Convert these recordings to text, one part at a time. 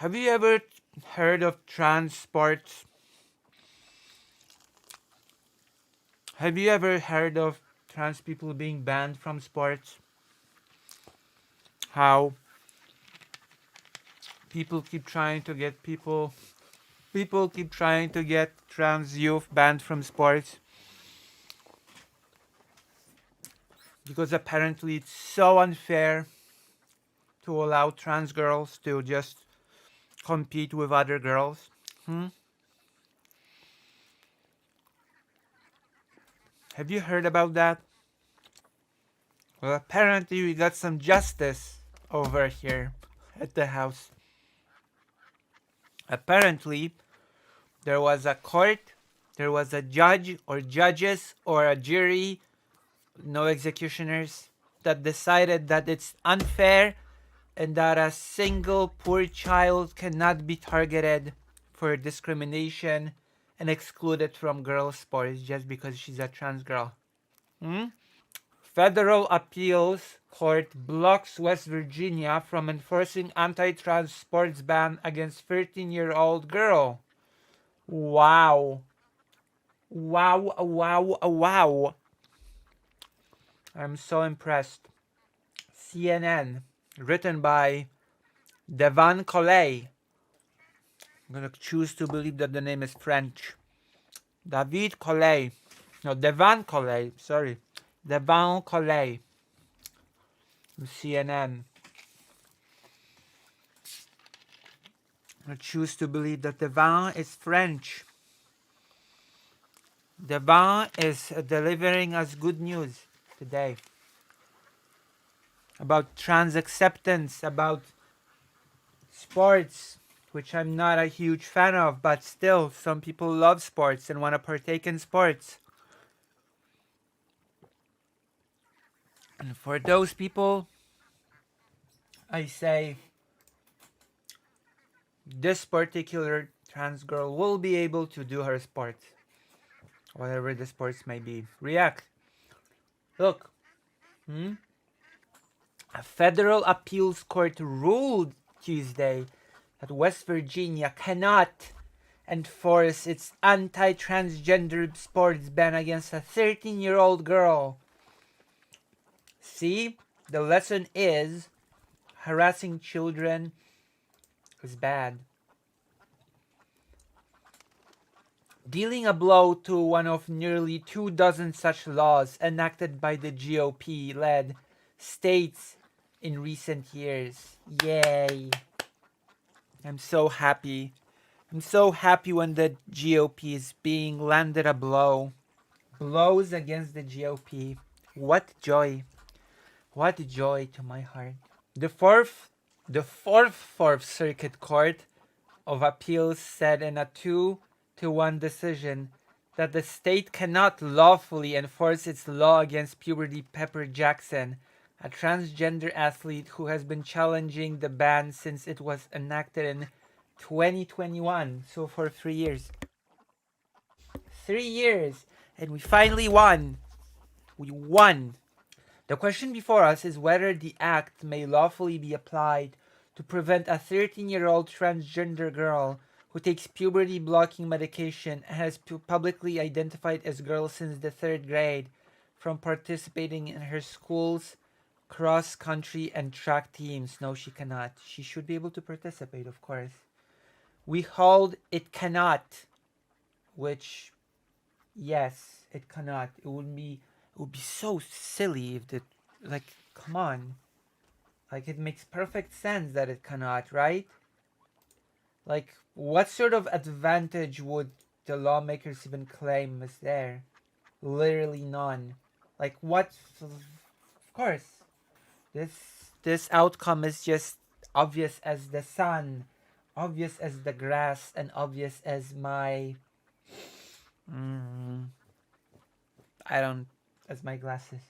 Have you ever heard of trans sports? Have you ever heard of trans people being banned from sports? How people keep trying to get people keep trying to get trans youth banned from sports because apparently it's so unfair to allow trans girls to just compete with other girls. Hmm? Have you heard about that? Well, apparently we got some justice over here at the house. Apparently, there was a court, there was a judge or judges or a jury, no executioners, that decided that it's unfair and that a single poor child cannot be targeted for discrimination and excluded from girls' sports just because she's a trans girl. Hmm? Federal Appeals Court blocks West Virginia from enforcing anti-trans sports ban against 13-year-old girl. Wow. Wow, wow, wow. I'm so impressed. CNN, written by Devan Collet. I'm gonna choose to believe that the name is French. David Collet. No, Devan Collet. Sorry. Devan Collet. CNN. I choose to believe that Devan is French. Devan is delivering us good news today about trans acceptance, about sports, which I'm not a huge fan of, but still, some people love sports and want to partake in sports. And for those people, I say this particular trans girl will be able to do her sport, whatever the sports may be. React. Look, a federal appeals court ruled Tuesday that West Virginia cannot enforce its anti-transgender sports ban against a 13-year-old girl. See, the lesson is harassing children is bad. Dealing a blow to one of nearly 24 such laws enacted by the GOP-led states in recent years. Yay. I'm so happy. I'm so happy when the GOP is being landed a blow. Blows against the GOP. What joy. What joy to my heart. The fourth Circuit Court of Appeals said in a 2-1 decision that the state cannot lawfully enforce its law against Puberty Pepper Jackson, a transgender athlete who has been challenging the ban since it was enacted in 2021, so for 3 years. 3 years, and we finally won. We won. The question before us is whether the act may lawfully be applied to prevent a 13-year-old transgender girl who takes puberty-blocking medication and has publicly identified as girl since the 3rd grade from participating in her school's cross-country and track teams. No, she cannot. She should be able to participate, of course. We hold it cannot, which, yes, it cannot. It would be so silly if it, like, come on. Like, it makes perfect sense that it cannot, right? Like, what sort of advantage would the lawmakers even claim is there? Literally none. Like, what? Of course. This outcome is just obvious as the sun, obvious as the grass, and obvious as my... as my glasses.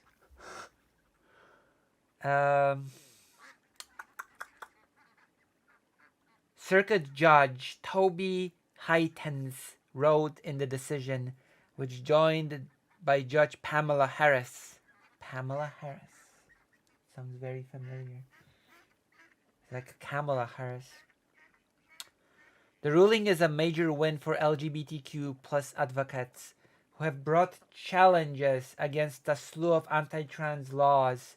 Circuit Judge Toby Heitens wrote in the decision, which joined by Judge Pamela Harris. Pamela Harris. Sounds very familiar. Like Kamala Harris. The ruling is a major win for LGBTQ plus advocates who have brought challenges against a slew of anti-trans laws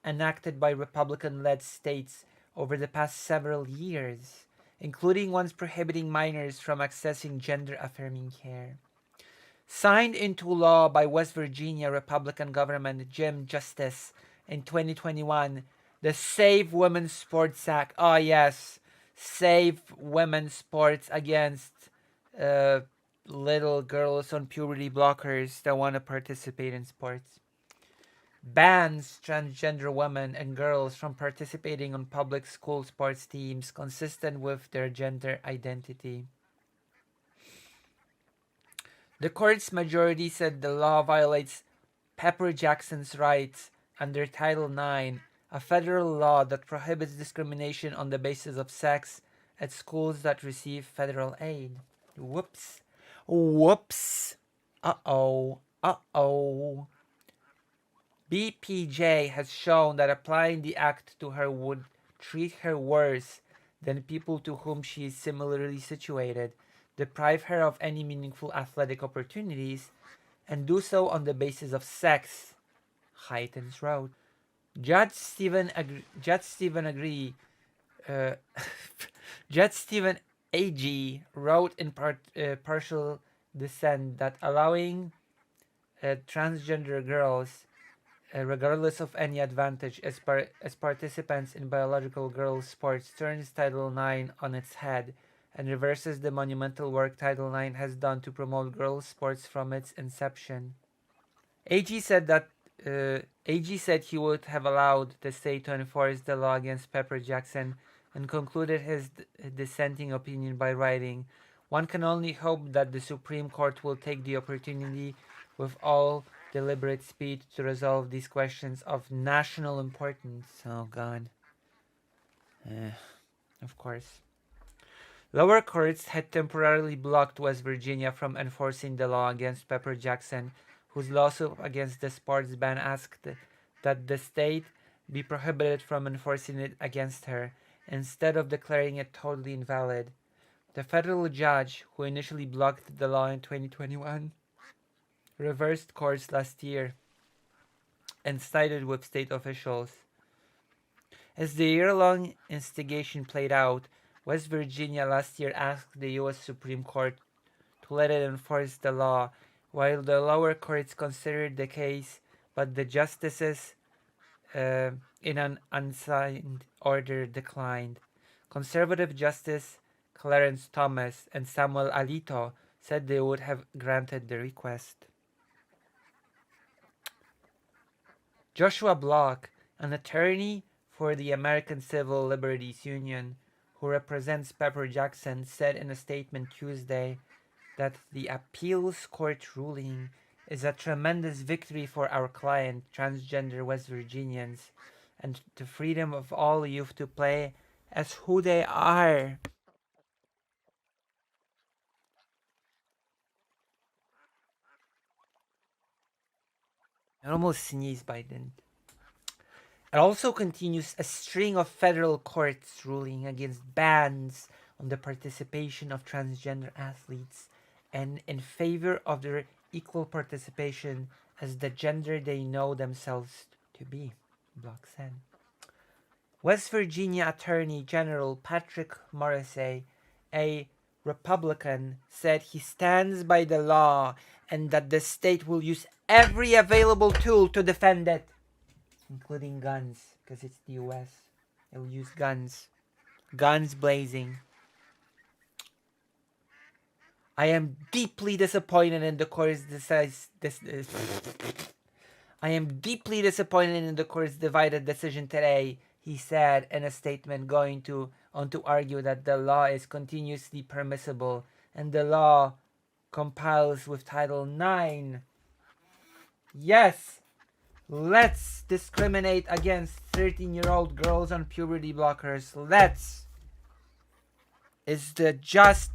enacted by Republican-led states over the past several years, including ones prohibiting minors from accessing gender-affirming care. Signed into law by West Virginia Republican Governor Jim Justice in 2021, the Save Women's Sports Act. Oh, yes. Save women's sports against uh, little girls on puberty blockers that want to participate in sports. Bans transgender women and girls from participating on public school sports teams consistent with their gender identity. The court's majority said the law violates Pepper Jackson's rights under Title IX, a federal law that prohibits discrimination on the basis of sex at schools that receive federal aid. Whoops. Whoops. Uh-oh. Uh-oh. BPJ has shown that applying the act to her would treat her worse than people to whom she is similarly situated, deprive her of any meaningful athletic opportunities, and do so on the basis of sex, Heightens wrote. Judge Stephen agree. Uh, Judge Stephen A.G. wrote in partial dissent that allowing transgender girls, regardless of any advantage, as participants in biological girls' sports turns Title IX on its head and reverses the monumental work Title IX has done to promote girls' sports from its inception. AG said that AG said he would have allowed the state to enforce the law against Pepper Jackson and concluded his dissenting opinion by writing, "One can only hope that the Supreme Court will take the opportunity with all deliberate speed to resolve these questions of national importance." Oh God. Of course. Lower courts had temporarily blocked West Virginia from enforcing the law against Pepper Jackson, whose lawsuit against the sports ban asked that the state be prohibited from enforcing it against her, instead of declaring it totally invalid. The federal judge, who initially blocked the law in 2021, reversed course last year and sided with state officials. As the year-long instigation played out, West Virginia last year asked the U.S. Supreme Court to let it enforce the law, while the lower courts considered the case, but the justices, in an unsigned order, declined. Conservative Justice Clarence Thomas and Samuel Alito said they would have granted the request. Joshua Block, an attorney for the American Civil Liberties Union, who represents Pepper Jackson, said in a statement Tuesday that the appeals court ruling is a tremendous victory for our client, transgender West Virginians, and the freedom of all youth to play as who they are. I almost sneezed, Biden. It also continues a string of federal courts ruling against bans on the participation of transgender athletes and in favor of their equal participation as the gender they know themselves to be, Block said. West Virginia Attorney General Patrick Morrisey, a Republican, said he stands by the law and that the state will use every available tool to defend it, including guns, because it's the US. It will use guns. Guns blazing. I am deeply disappointed in the court's I am deeply disappointed in the court's divided decision today, he said in a statement, going on to argue that the law is continuously permissible and the law compiles with Title IX. Yes, let's discriminate against 13-year-old girls on puberty blockers. Let's. Is the just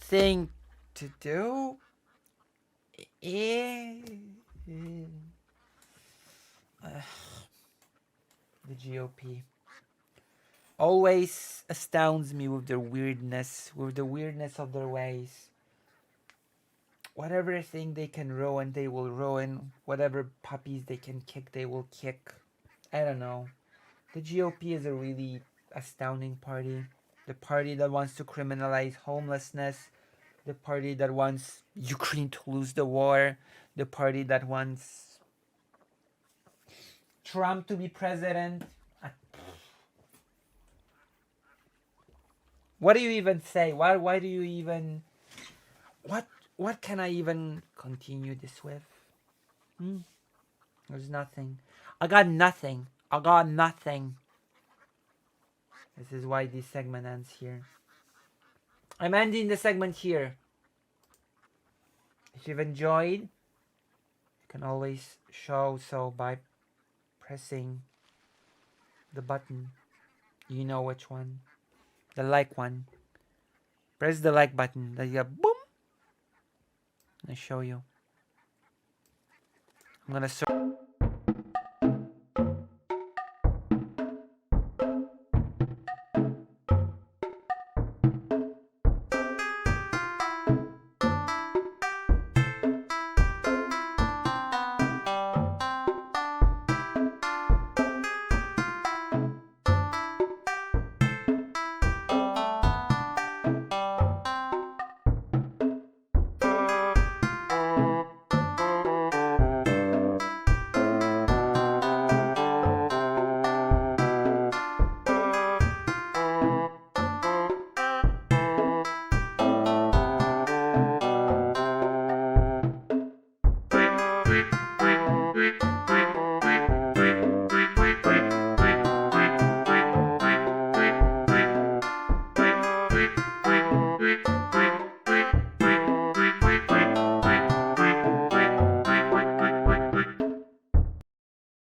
thing to do? The GOP. always astounds me with their weirdness, with the weirdness of their ways. Whatever thing they can ruin, they will ruin. Whatever puppies they can kick, they will kick. I don't know. The GOP is a really astounding party. The party that wants to criminalize homelessness. The party that wants Ukraine to lose the war. The party that wants Trump to be president. What do you even say? Why do you even... What can I even continue this with? There's nothing. I got nothing. This is why this segment ends here. I'm ending the segment here. If you've enjoyed, you can always show so by pressing the button. You know which one. The like one. Press the like button. Then you go boom. I show you. I'm gonna